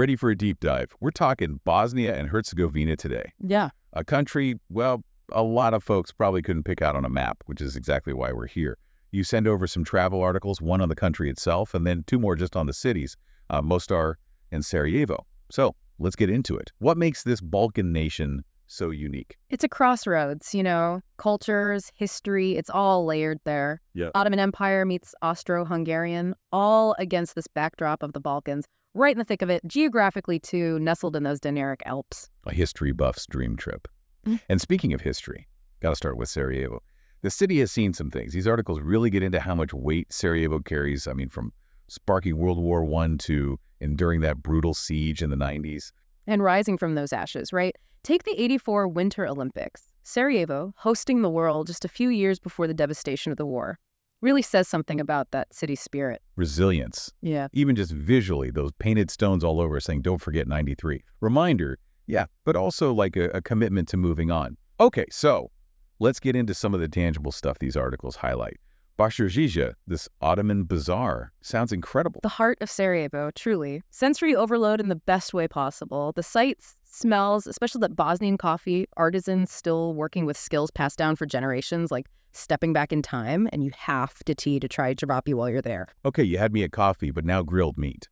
ready for a deep dive. We're talking Bosnia and Herzegovina today. Yeah. A country, well, a lot of folks probably couldn't pick out on a map, which is exactly why we're here. You send over some travel articles, one on the country itself, and then two more just on the cities, Mostar and Sarajevo. So let's get into it. What makes this Balkan nation so unique? It's a crossroads, cultures, history, it's all layered there. Yeah. Ottoman Empire meets Austro Hungarian, all against this backdrop of the Balkans, right in the thick of it, geographically too, nestled in those Dinaric Alps. A history buff's dream trip. And speaking of history, got to start with Sarajevo. The city has seen some things. These articles really get into how much weight Sarajevo carries. I mean, from sparking World War I to enduring that brutal siege in the 90s. And rising from those ashes, right? Take the '84 Winter Olympics. Sarajevo, hosting the world just a few years before the devastation of the war, really says something about that city's spirit. Resilience. Yeah. Even just visually, those painted stones all over saying, don't forget 93. Reminder, yeah, but also like a commitment to moving on. Okay, so let's get into some of the tangible stuff these articles highlight. Başarıcı, this Ottoman bazaar, sounds incredible. The heart of Sarajevo, truly. Sensory overload in the best way possible. The sights, smells, especially that Bosnian coffee, artisans still working with skills passed down for generations, like stepping back in time, and you have to try jarapi while you're there. Okay, you had me at coffee, but now grilled meat.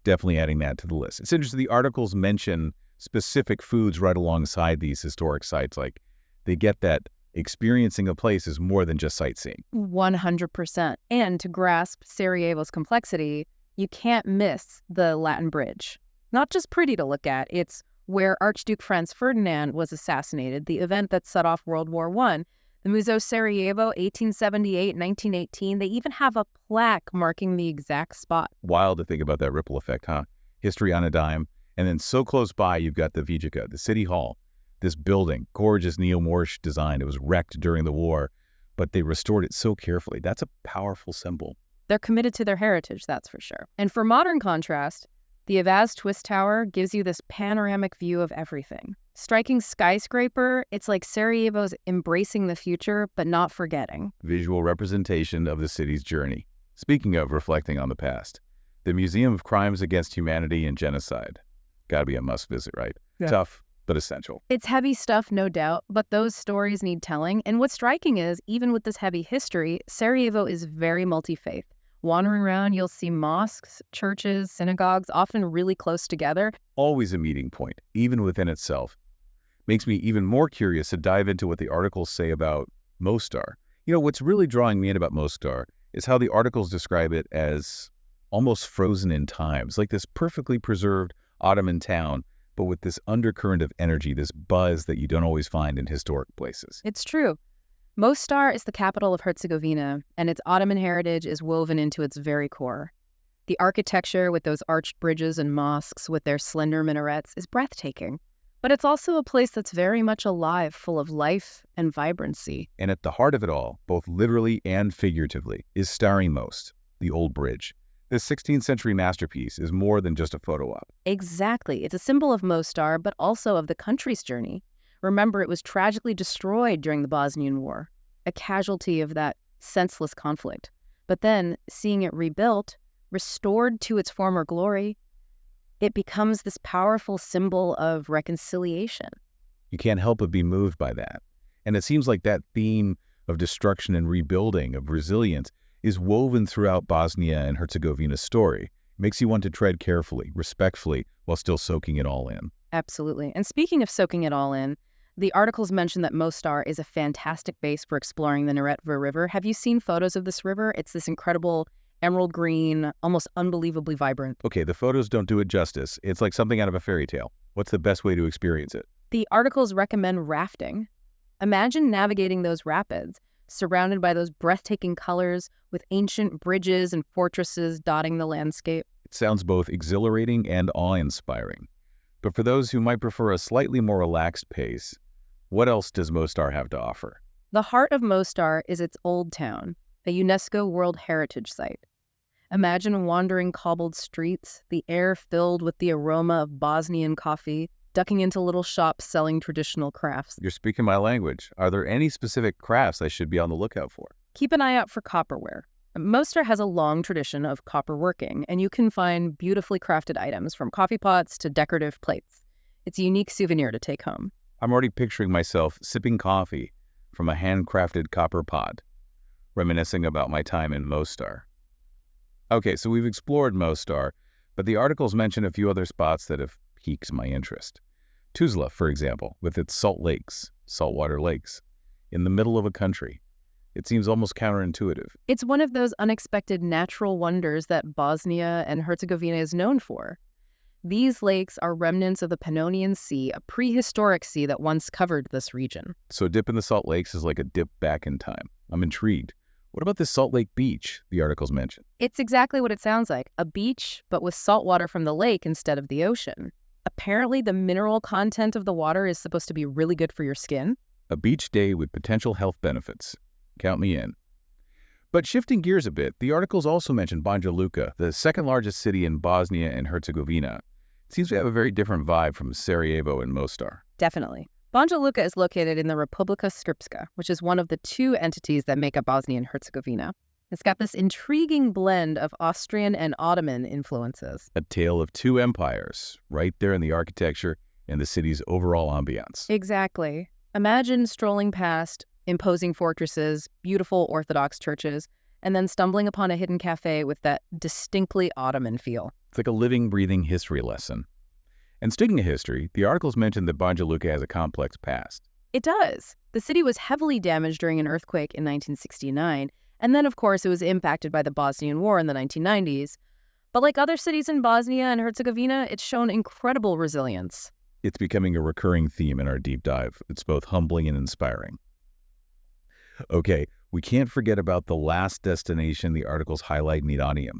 Definitely adding that to the list. It's interesting, the articles mention specific foods right alongside these historic sites. Like, they get that experiencing a place is more than just sightseeing. 100%. And to grasp Sarajevo's complexity, you can't miss the Latin Bridge. Not just pretty to look at, it's where Archduke Franz Ferdinand was assassinated, the event that set off World War I. The Museo Sarajevo, 1878, 1918, they even have a plaque marking the exact spot. Wild to think about that ripple effect, huh? History on a dime. And then so close by, you've got the Vijika, the city hall. This building, gorgeous neo-Moorish design. It was wrecked during the war, but they restored it so carefully. That's a powerful symbol. They're committed to their heritage, that's for sure. And for modern contrast, the Avaz Twist Tower gives you this panoramic view of everything. Striking skyscraper, it's like Sarajevo's embracing the future, but not forgetting. Visual representation of the city's journey. Speaking of reflecting on the past, the Museum of Crimes Against Humanity and Genocide. Gotta be a must visit, right? Yeah. Tough, but essential. It's heavy stuff, no doubt, but those stories need telling. And what's striking is, even with this heavy history, Sarajevo is very multi-faith. Wandering around, you'll see mosques, churches, synagogues, often really close together. Always a meeting point, even within itself. Makes me even more curious to dive into what the articles say about Mostar. What's really drawing me in about Mostar is how the articles describe it as almost frozen in time. It's like this perfectly preserved Ottoman town, but with this undercurrent of energy, this buzz that you don't always find in historic places. It's true. Mostar is the capital of Herzegovina, and its Ottoman heritage is woven into its very core. The architecture with those arched bridges and mosques with their slender minarets is breathtaking. But it's also a place that's very much alive, full of life and vibrancy. And at the heart of it all, both literally and figuratively, is Stari Most, the old bridge. This 16th century masterpiece is more than just a photo op. Exactly. It's a symbol of Mostar, but also of the country's journey. Remember, it was tragically destroyed during the Bosnian War, a casualty of that senseless conflict. But then, seeing it rebuilt, restored to its former glory, it becomes this powerful symbol of reconciliation. You can't help but be moved by that. And it seems like that theme of destruction and rebuilding, of resilience, is woven throughout Bosnia and Herzegovina's story. It makes you want to tread carefully, respectfully, while still soaking it all in. Absolutely. And speaking of soaking it all in, the articles mention that Mostar is a fantastic base for exploring the Neretva River. Have you seen photos of this river? It's this incredible emerald green, almost unbelievably vibrant. Okay, the photos don't do it justice. It's like something out of a fairy tale. What's the best way to experience it? The articles recommend rafting. Imagine navigating those rapids, surrounded by those breathtaking colors with ancient bridges and fortresses dotting the landscape. It sounds both exhilarating and awe-inspiring. But for those who might prefer a slightly more relaxed pace, what else does Mostar have to offer? The heart of Mostar is its old town, a UNESCO World Heritage Site. Imagine wandering cobbled streets, the air filled with the aroma of Bosnian coffee, ducking into little shops selling traditional crafts. You're speaking my language. Are there any specific crafts I should be on the lookout for? Keep an eye out for copperware. Mostar has a long tradition of copper working, and you can find beautifully crafted items from coffee pots to decorative plates. It's a unique souvenir to take home. I'm already picturing myself sipping coffee from a handcrafted copper pot, reminiscing about my time in Mostar. Okay, so we've explored Mostar, but the articles mention a few other spots that have piqued my interest. Tuzla, for example, with its saltwater lakes, in the middle of a country. It seems almost counterintuitive. It's one of those unexpected natural wonders that Bosnia and Herzegovina is known for. These lakes are remnants of the Pannonian Sea, a prehistoric sea that once covered this region. So a dip in the Salt Lakes is like a dip back in time. I'm intrigued. What about this Salt Lake beach the articles mention? It's exactly what it sounds like, a beach, but with salt water from the lake instead of the ocean. Apparently, the mineral content of the water is supposed to be really good for your skin. A beach day with potential health benefits. Count me in. But shifting gears a bit, the articles also mention Banja Luka, the second largest city in Bosnia and Herzegovina. It seems to have a very different vibe from Sarajevo and Mostar. Definitely. Banja Luka is located in the Republika Srpska, which is one of the two entities that make up Bosnia and Herzegovina. It's got this intriguing blend of Austrian and Ottoman influences. A tale of two empires, right there in the architecture and the city's overall ambiance. Exactly. Imagine strolling past imposing fortresses, beautiful Orthodox churches, and then stumbling upon a hidden cafe with that distinctly Ottoman feel. It's like a living, breathing history lesson. And speaking of history, the articles mention that Banja Luka has a complex past. It does. The city was heavily damaged during an earthquake in 1969, and then, of course, it was impacted by the Bosnian War in the 1990s. But like other cities in Bosnia and Herzegovina, it's shown incredible resilience. It's becoming a recurring theme in our deep dive. It's both humbling and inspiring. Okay, we can't forget about the last destination the articles highlight, Nidanium.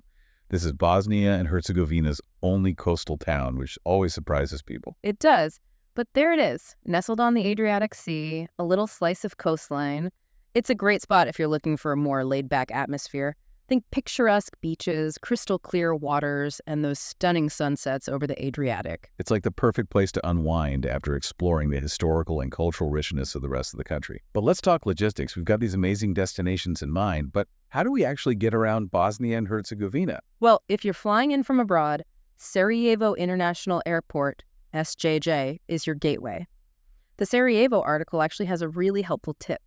This is Bosnia and Herzegovina's only coastal town, which always surprises people. It does, but there it is, nestled on the Adriatic Sea, a little slice of coastline. It's a great spot if you're looking for a more laid-back atmosphere. Think picturesque beaches, crystal clear waters, and those stunning sunsets over the Adriatic. It's like the perfect place to unwind after exploring the historical and cultural richness of the rest of the country. But let's talk logistics. We've got these amazing destinations in mind, but how do we actually get around Bosnia and Herzegovina? Well, if you're flying in from abroad, Sarajevo International Airport, SJJ, is your gateway. The Sarajevo article actually has a really helpful tip.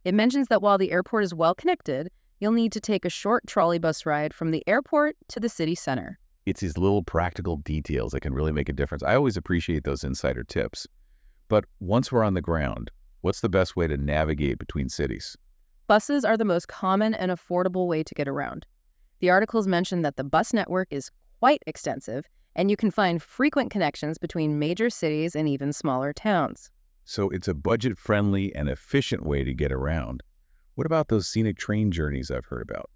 It mentions that while the airport is well connected, you'll need to take a short trolley bus ride from the airport to the city center. It's these little practical details that can really make a difference. I always appreciate those insider tips. But once we're on the ground, what's the best way to navigate between cities? Buses are the most common and affordable way to get around. The articles mention that the bus network is quite extensive, and you can find frequent connections between major cities and even smaller towns. So it's a budget-friendly and efficient way to get around. What about those scenic train journeys I've heard about?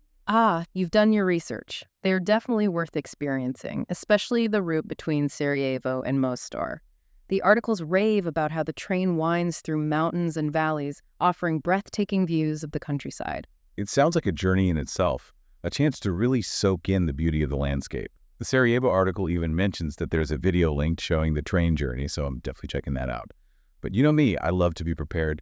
You've done your research. They're definitely worth experiencing, especially the route between Sarajevo and Mostar. The articles rave about how the train winds through mountains and valleys, offering breathtaking views of the countryside. It sounds like a journey in itself, a chance to really soak in the beauty of the landscape. The Sarajevo article even mentions that there's a video linked showing the train journey, so I'm definitely checking that out. But you know me, I love to be prepared.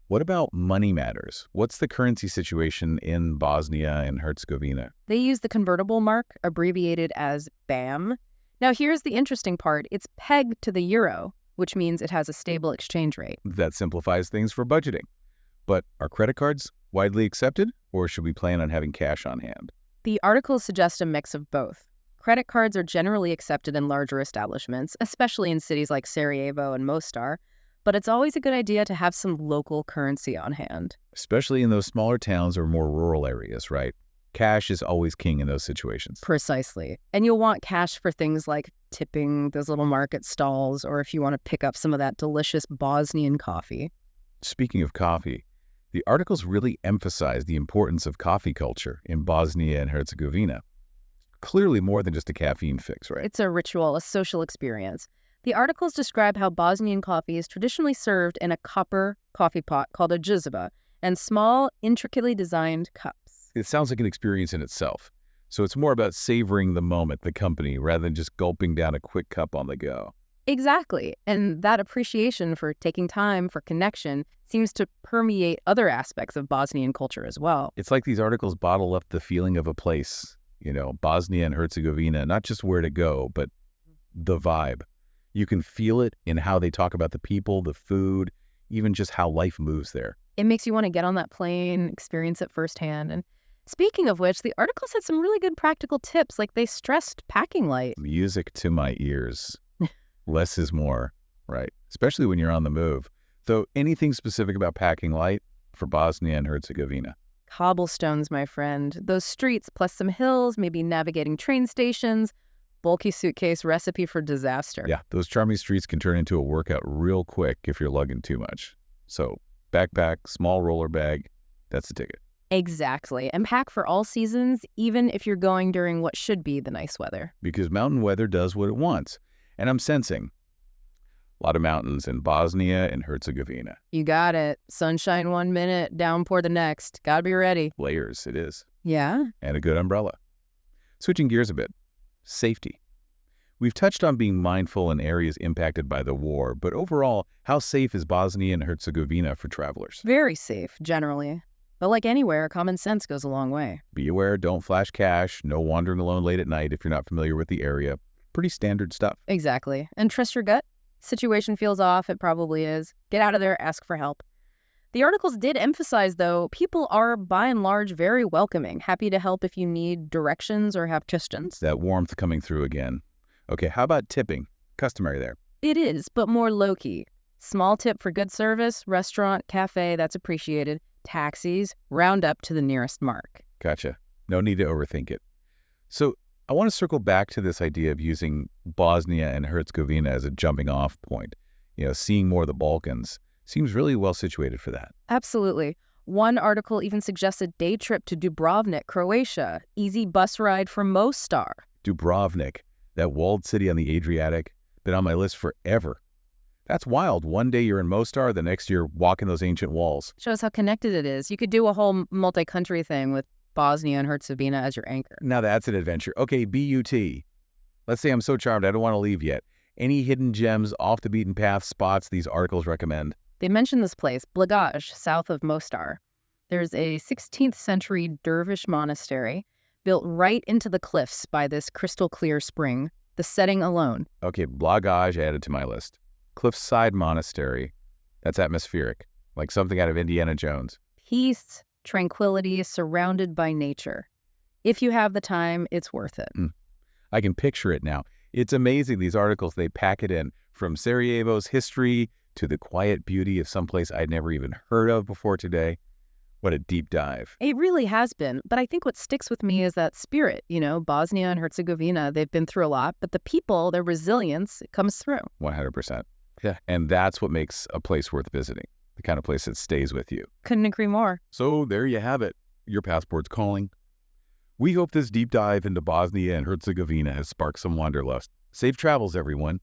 What about money matters? What's the currency situation in Bosnia and Herzegovina? They use the convertible mark, abbreviated as BAM. Now here's the interesting part. It's pegged to the euro, which means it has a stable exchange rate. That simplifies things for budgeting. But are credit cards widely accepted, or should we plan on having cash on hand? The articles suggest a mix of both. Credit cards are generally accepted in larger establishments, especially in cities like Sarajevo and Mostar, but it's always a good idea to have some local currency on hand. Especially in those smaller towns or more rural areas, right? Cash is always king in those situations. Precisely. And you'll want cash for things like tipping those little market stalls, or if you want to pick up some of that delicious Bosnian coffee. Speaking of coffee, the articles really emphasize the importance of coffee culture in Bosnia and Herzegovina. Clearly more than just a caffeine fix, right? It's a ritual, a social experience. The articles describe how Bosnian coffee is traditionally served in a copper coffee pot called a juzba and small, intricately designed cups. It sounds like an experience in itself. So it's more about savoring the moment, the company, rather than just gulping down a quick cup on the go. Exactly. And that appreciation for taking time for connection seems to permeate other aspects of Bosnian culture as well. It's like these articles bottle up the feeling of a place, Bosnia and Herzegovina, not just where to go, but the vibe. You can feel it in how they talk about the people, the food, even just how life moves there. It makes you want to get on that plane, experience it firsthand. And speaking of which, the articles had some really good practical tips, like they stressed packing light. Music to my ears. Less is more, right? Especially when you're on the move. So anything specific about packing light for Bosnia and Herzegovina? Cobblestones, my friend. Those streets, plus some hills, maybe navigating train stations. Bulky suitcase recipe for disaster. Yeah, those charming streets can turn into a workout real quick if you're lugging too much. So backpack, small roller bag, that's the ticket. Exactly. And pack for all seasons, even if you're going during what should be the nice weather. Because mountain weather does what it wants. And I'm sensing a lot of mountains in Bosnia and Herzegovina. You got it. Sunshine 1 minute, downpour the next. Gotta be ready. Layers, it is. Yeah? And a good umbrella. Switching gears a bit. Safety. We've touched on being mindful in areas impacted by the war, but overall, how safe is Bosnia and Herzegovina for travelers? Very safe, generally. But like anywhere, common sense goes a long way. Be aware, don't flash cash, no wandering alone late at night if you're not familiar with the area. Pretty standard stuff. Exactly. And trust your gut. Situation feels off, it probably is. Get out of there, ask for help. The articles did emphasize, though, people are by and large very welcoming, happy to help if you need directions or have questions. That warmth coming through again. Okay, how about tipping? Customary there. It is, but more low-key. Small tip for good service, restaurant, cafe, that's appreciated. Taxis, round up to the nearest mark. Gotcha. No need to overthink it. So I want to circle back to this idea of using Bosnia and Herzegovina as a jumping off point. Seeing more of the Balkans seems really well situated for that. Absolutely. One article even suggests a day trip to Dubrovnik, Croatia. Easy bus ride from Mostar. Dubrovnik, that walled city on the Adriatic, been on my list forever. That's wild. One day you're in Mostar, the next you're walking those ancient walls. Shows how connected it is. You could do a whole multi-country thing with Bosnia and Herzegovina as your anchor. Now that's an adventure. Okay, BUT. Let's say I'm so charmed I don't want to leave yet. Any hidden gems, off the beaten path spots these articles recommend? They mention this place, Blagaj, south of Mostar. There's a 16th century dervish monastery built right into the cliffs by this crystal clear spring. The setting alone. Okay, Blagaj added to my list. Cliffside Monastery. That's atmospheric, like something out of Indiana Jones. Peace, tranquility, surrounded by nature. If you have the time, it's worth it. I can picture it now. It's amazing, these articles, they pack it in. From Sarajevo's history to the quiet beauty of someplace I'd never even heard of before today. What a deep dive. It really has been. But I think what sticks with me is that spirit. Bosnia and Herzegovina, they've been through a lot, but the people, their resilience, it comes through. 100%. Yeah. And that's what makes a place worth visiting. The kind of place that stays with you. Couldn't agree more. So there you have it. Your passport's calling. We hope this deep dive into Bosnia and Herzegovina has sparked some wanderlust. Safe travels, everyone.